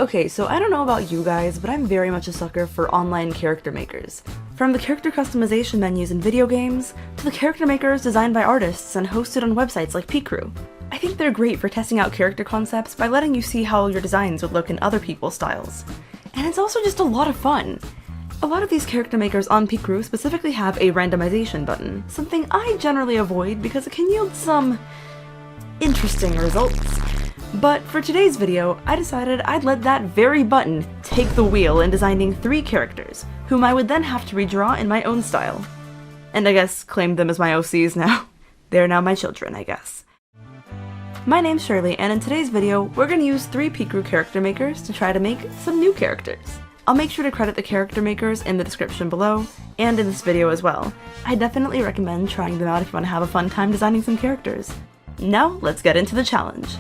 Okay, so I don't know about you guys, but I'm very much a sucker for online character makers. From the character customization menus in video games, to the character makers designed by artists and hosted on websites like Picrew. I think they're great for testing out character concepts by letting you see how your designs would look in other people's styles. And it's also just a lot of fun. A lot of these character makers on Picrew specifically have a randomization button, something I generally avoid because it can yield some interesting results. But for today's video, I decided I'd let that very button take the wheel in designing 3 characters, whom I would then have to redraw in my own style. And I guess claim them as my OCs now. They're now my children, I guess. My name's Shirley, and in today's video, we're gonna use 3 Picrew character makers to try to make some new characters. I'll make sure to credit the character makers in the description below, and in this video as well. I definitely recommend trying them out if you want to have a fun time designing some characters. Now, let's get into the challenge.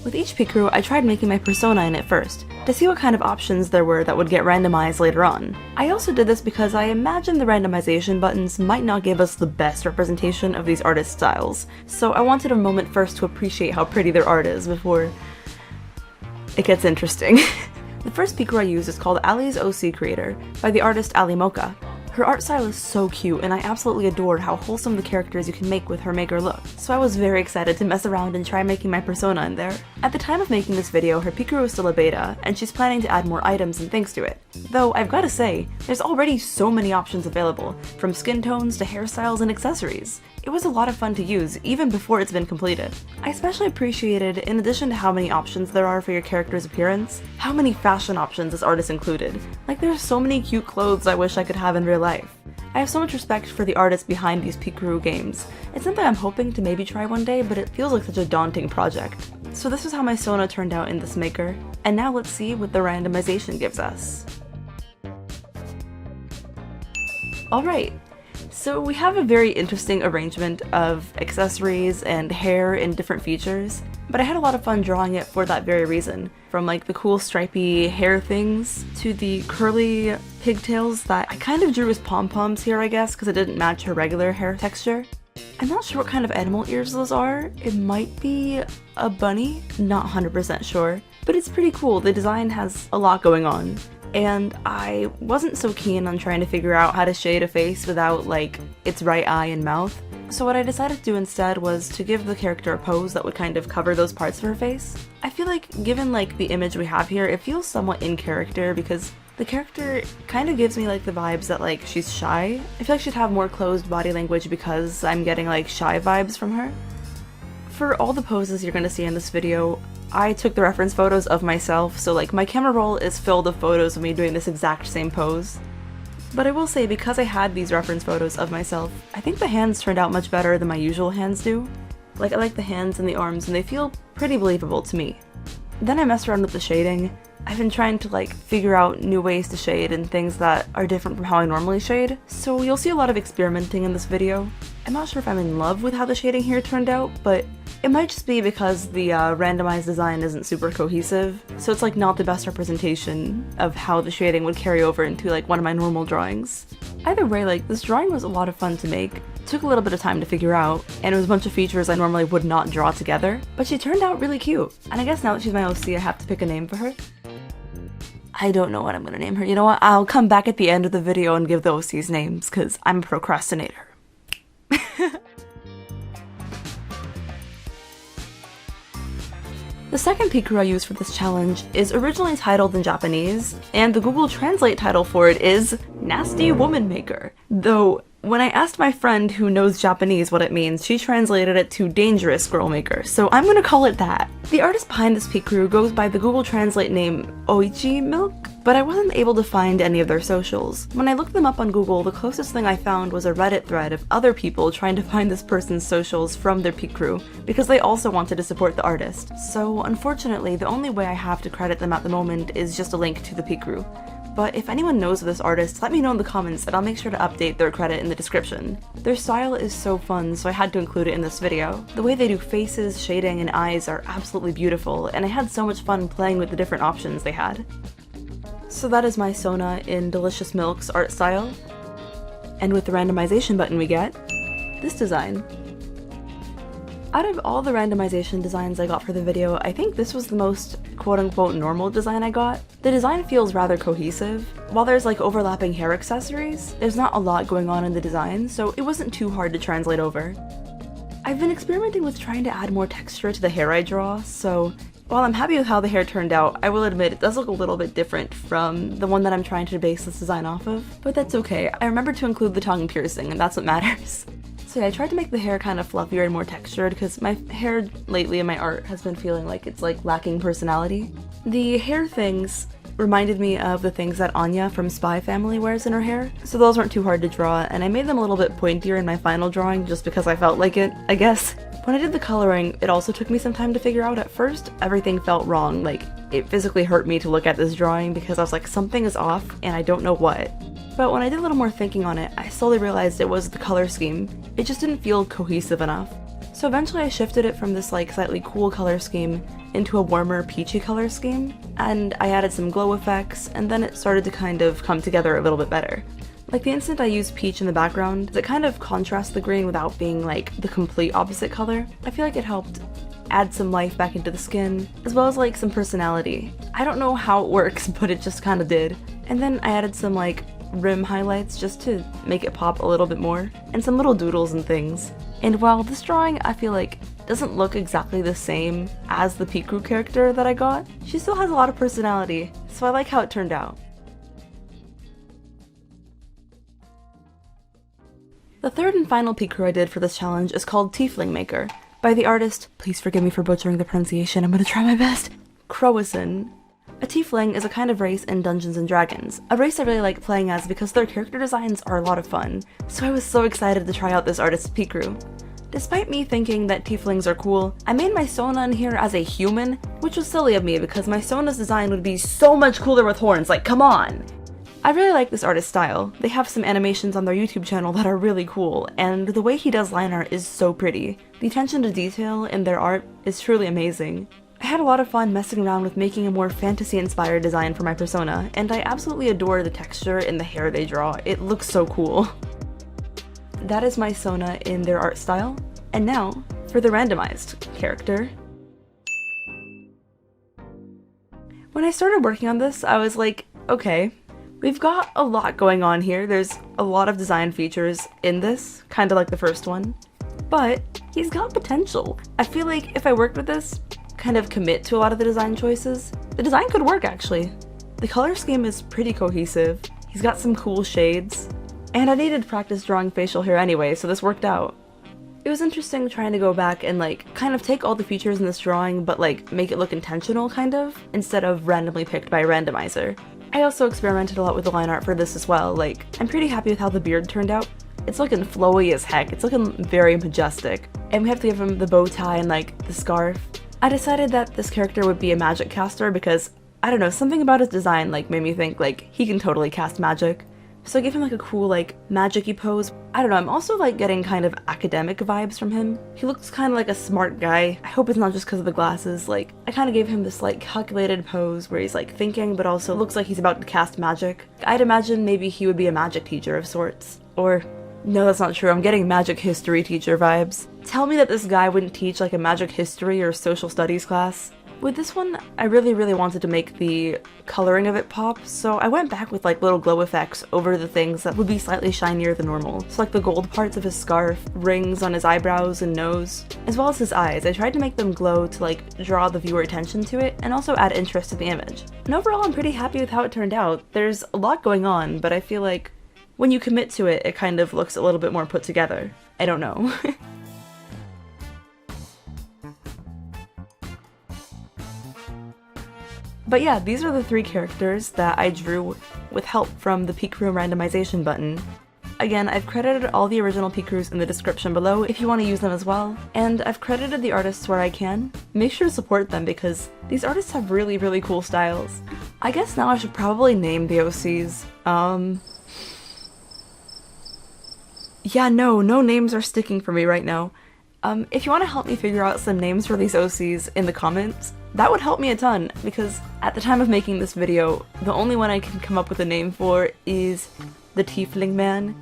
With each Picrew, I tried making my persona in it first, to see what kind of options there were that would get randomized later on. I also did this because I imagine the randomization buttons might not give us the best representation of these artist styles, so I wanted a moment first to appreciate how pretty their art is before it gets interesting. The first Picrew I used is called Alli's OC Creator, by the artist AlliMocha. Her art style is so cute, and I absolutely adored how wholesome the characters you can make with her maker look, so I was very excited to mess around and try making my persona in there. At the time of making this video, her Picrew is still a beta, and she's planning to add more items and things to it. Though, I've gotta say, there's already so many options available, from skin tones to hairstyles and accessories. It was a lot of fun to use, even before it's been completed. I especially appreciated, in addition to how many options there are for your character's appearance, how many fashion options this artist included. Like, there's so many cute clothes I wish I could have in real life. I have so much respect for the artists behind these Picrew games. It's something I'm hoping to maybe try one day, but it feels like such a daunting project. So this is how my Sona turned out in this maker, and now let's see what the randomization gives us. Alright. So we have a very interesting arrangement of accessories and hair and different features, but I had a lot of fun drawing it for that very reason. From like the cool stripy hair things to the curly pigtails that I kind of drew as pom-poms here, I guess, because it didn't match her regular hair texture. I'm not sure what kind of animal ears those are. It might be a bunny, not 100% sure, but it's pretty cool. The design has a lot going on. And I wasn't so keen on trying to figure out how to shade a face without, like, its right eye and mouth. So what I decided to do instead was to give the character a pose that would kind of cover those parts of her face. I feel like, given, like, the image we have here, it feels somewhat in character because the character kind of gives me, like, the vibes that, like, she's shy. I feel like she'd have more closed body language because I'm getting, like, shy vibes from her. For all the poses you're gonna see in this video, I took the reference photos of myself, so like my camera roll is filled with photos of me doing this exact same pose. But I will say, because I had these reference photos of myself, I think the hands turned out much better than my usual hands do. Like, I like the hands and the arms, and they feel pretty believable to me. Then I messed around with the shading. I've been trying to like figure out new ways to shade and things that are different from how I normally shade, so you'll see a lot of experimenting in this video. I'm not sure if I'm in love with how the shading here turned out, but it might just be because the randomized design isn't super cohesive, so it's like not the best representation of how the shading would carry over into like one of my normal drawings. Either way, like, this drawing was a lot of fun to make. It took a little bit of time to figure out, and it was a bunch of features I normally would not draw together, but she turned out really cute. And I guess now that she's my OC, I have to pick a name for her. I don't know what I'm gonna name her. You know what? I'll come back at the end of the video and give the OCs names, because I'm a procrastinator. The second Picrew I used for this challenge is originally titled in Japanese, and the Google Translate title for it is Nasty Woman Maker. Though, when I asked my friend who knows Japanese what it means, she translated it to Dangerous Girl Maker, so I'm gonna call it that. The artist behind this Picrew goes by the Google Translate name Oichi Milk, but I wasn't able to find any of their socials. When I looked them up on Google, the closest thing I found was a Reddit thread of other people trying to find this person's socials from their Picrew, because they also wanted to support the artist. So unfortunately, the only way I have to credit them at the moment is just a link to the Picrew. But if anyone knows of this artist, let me know in the comments and I'll make sure to update their credit in the description. Their style is so fun, so I had to include it in this video. The way they do faces, shading, and eyes are absolutely beautiful, and I had so much fun playing with the different options they had. So that is my Sona in Delicious Milk's art style. And with the randomization button we get this design. Out of all the randomization designs I got for the video, I think this was the most quote-unquote normal design I got. The design feels rather cohesive. While there's like overlapping hair accessories, there's not a lot going on in the design, so it wasn't too hard to translate over. I've been experimenting with trying to add more texture to the hair I draw, so while I'm happy with how the hair turned out, I will admit it does look a little bit different from the one that I'm trying to base this design off of, but that's okay. I remembered to include the tongue piercing, and that's what matters. So yeah, I tried to make the hair kind of fluffier and more textured because my hair lately in my art has been feeling like it's like lacking personality. The hair things reminded me of the things that Anya from Spy Family wears in her hair, so those weren't too hard to draw, and I made them a little bit pointier in my final drawing just because I felt like it, I guess. When I did the coloring, it also took me some time to figure out. At first, everything felt wrong, like it physically hurt me to look at this drawing because I was like, something is off and I don't know what. But when I did a little more thinking on it, I slowly realized it was the color scheme. It just didn't feel cohesive enough. So eventually I shifted it from this like slightly cool color scheme into a warmer peachy color scheme, and I added some glow effects, and then it started to kind of come together a little bit better. Like the instant I used peach in the background, it kind of contrasts the green without being like the complete opposite color. I feel like it helped add some life back into the skin, as well as like some personality. I don't know how it works, but it just kind of did. And then I added some like rim highlights just to make it pop a little bit more, and some little doodles and things. And while this drawing I feel like doesn't look exactly the same as the Picrew character that I got, she still has a lot of personality, so I like how it turned out. The third and final Picrew I did for this challenge is called Tiefling Maker, by the artist, please forgive me for butchering the pronunciation, I'm gonna try my best, Crowesn. A Tiefling is a kind of race in Dungeons & Dragons, a race I really like playing as because their character designs are a lot of fun, so I was so excited to try out this artist's Picrew. Despite me thinking that Tieflings are cool, I made my Sona in here as a human, which was silly of me because my Sona's design would be so much cooler with horns, like come on! I really like this artist's style. They have some animations on their YouTube channel that are really cool, and the way he does line art is so pretty. The attention to detail in their art is truly amazing. I had a lot of fun messing around with making a more fantasy-inspired design for my persona, and I absolutely adore the texture in the hair they draw. It looks so cool. That is my Sona in their art style, and now for the randomized character. When I started working on this, I was like, okay, we've got a lot going on here. There's a lot of design features in this, kind of like the first one, but he's got potential. I feel like if I worked with this, kind of commit to a lot of the design choices, the design could work actually. The color scheme is pretty cohesive, he's got some cool shades, and I needed practice drawing facial hair anyway, so this worked out. It was interesting trying to go back and like kind of take all the features in this drawing but like make it look intentional kind of, instead of randomly picked by a randomizer. I also experimented a lot with the line art for this as well. Like, I'm pretty happy with how the beard turned out. It's looking flowy as heck, it's looking very majestic. And we have to give him the bow tie and like the scarf. I decided that this character would be a magic caster because, I don't know, something about his design like made me think like he can totally cast magic. So I gave him like a cool like magic-y pose. I don't know, I'm also like getting kind of academic vibes from him. He looks kind of like a smart guy. I hope it's not just because of the glasses. Like, I kind of gave him this like calculated pose where he's like thinking but also looks like he's about to cast magic. I'd imagine maybe he would be a magic teacher of sorts. Or, no, that's not true, I'm getting magic history teacher vibes. Tell me that this guy wouldn't teach like a magic history or social studies class. With this one, I really wanted to make the coloring of it pop, so I went back with like little glow effects over the things that would be slightly shinier than normal. So like the gold parts of his scarf, rings on his eyebrows and nose, as well as his eyes. I tried to make them glow to like draw the viewer attention to it and also add interest to the image. And overall, I'm pretty happy with how it turned out. There's a lot going on, but I feel like when you commit to it, it kind of looks a little bit more put together. I don't know. But yeah, these are the three characters that I drew with help from the Picrew randomization button. Again, I've credited all the original Picrews in the description below if you want to use them as well, and I've credited the artists where I can. Make sure to support them because these artists have really cool styles. I guess now I should probably name the OCs. Yeah, no names are sticking for me right now. If you want to help me figure out some names for these OCs in the comments, that would help me a ton, because at the time of making this video, the only one I can come up with a name for is the Tiefling man.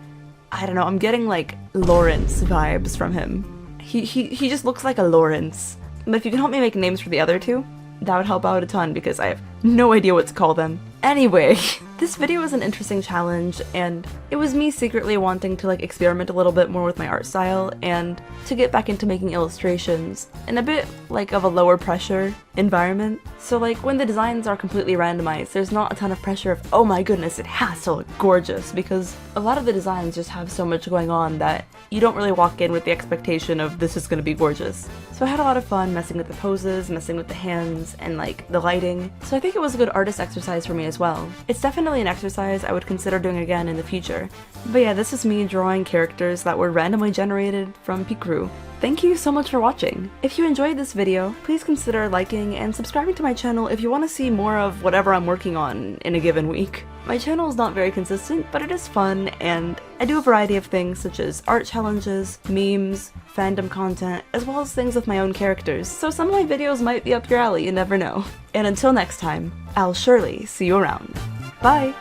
I don't know, I'm getting like Lawrence vibes from him. He just looks like a Lawrence. But if you can help me make names for the other two, that would help out a ton because I have no idea what to call them. Anyway, this video was an interesting challenge, and it was me secretly wanting to like experiment a little bit more with my art style and to get back into making illustrations in a bit like of a lower pressure environment. So like when the designs are completely randomized, there's not a ton of pressure of, oh my goodness, it has to look gorgeous, because a lot of the designs just have so much going on that you don't really walk in with the expectation of this is gonna be gorgeous. So I had a lot of fun messing with the poses, messing with the hands, and like the lighting. So I think it was a good artist exercise for me as well. It's definitely an exercise I would consider doing again in the future. But yeah, this is me drawing characters that were randomly generated from Picrew. Thank you so much for watching. If you enjoyed this video, please consider liking and subscribing to my channel if you want to see more of whatever I'm working on in a given week. My channel is not very consistent, but it is fun, and I do a variety of things such as art challenges, memes, fandom content, as well as things with my own characters, so some of my videos might be up your alley, you never know. And until next time, I'll surely see you around. Bye!